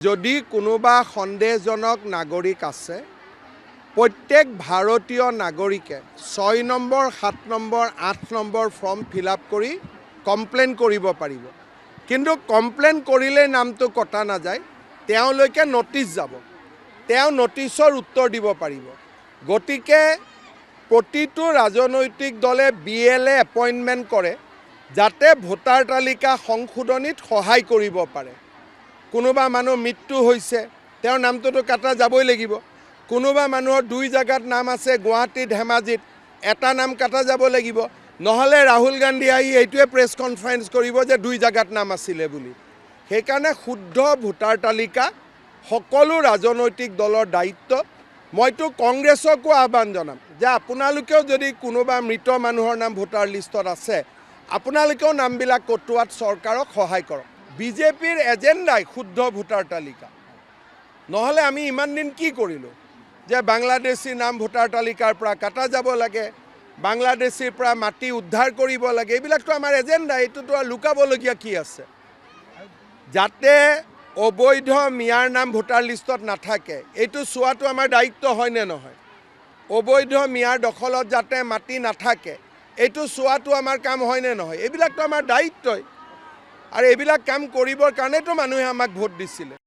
যদি কোনোবা সন্দেহজনক নাগৰিক আছে প্ৰত্যেক ভাৰতীয় নাগৰিকে 6 number 7 number 8 number form fill up কৰি কমপ্লেইন কৰিব পাৰিব কিন্তু কমপ্লেইন কৰিলে নামটো কটা নাযায় তেওঁলোকে নোটিছ যাব তেওঁ নোটিছৰ উত্তৰ দিব পাৰিব গতিকে প্ৰতিটো ৰাজনৈতিক দলে বিএলএ এপইণ্টমেণ্ট কৰে যাতে ভোটাৰ তালিকা সংশোধনীত সহায় কৰিব পাৰে কোনোবা মানুহ মৃত্যু হৈছে তেওঁৰ নামটো কাটা যাবই লাগিব কোনোবা মানুহৰ দুই জায়গাত নাম আছে গুৱাহাটী ধেমাজিত এটা নাম কাটা যাব লাগিব নহলে ৰাহুল গান্ধী আহি এইটোৱে প্ৰেছ কনফাৰেন্স কৰিব যে দুই জায়গাত নাম আছিলে বুলি সেইকাৰণে শুদ্ধ ভোটাৰ তালিকা সকলো ৰাজনৈতিক দলৰ দায়িত্ব মইতো কংগ্ৰেছকো আহ্বান জনাম যে আপোনালোকেও যদি কোনোবা মৃত মানুহৰ নাম ভোটাৰ লিষ্টত আছে আপোনালোকেও নামবিলাক কটোৱাত চৰকাৰক সহায় কৰক বিজেপিৰ এজেণ্ডাই শুদ্ধ ভোটাৰ তালিকা নহলে আমি ইমান দিন কি কৰিলো যে বাংলাদেশী নাম ভোটাৰ তালিকাৰ পৰা কাটা যাব লাগে বাংলাদেশীৰ পৰা মাটি উদ্ধাৰ কৰিব লাগে এইবিলাকতো আমাৰ এজেণ্ডা এইটোতো লুকাবলগীয়া কি আছে যাতে অবৈধ মিয়াৰ নাম ভোটাৰ লিষ্টত নাথাকে এইটো চোৱাটো আমাৰ দায়িত্ব হয় নে নহয় অবৈধ মিয়াৰ দখলত যাতে মাটি নাথাকে এইটো চোৱাটো আমাৰ কাম হয় নে নহয় এইবিলাকতো আমাৰ দায়িত্বই আৰু এইবিলাক কাম কৰিবৰ কাৰণেতো মানুহে আমাক ভোট দিছিলে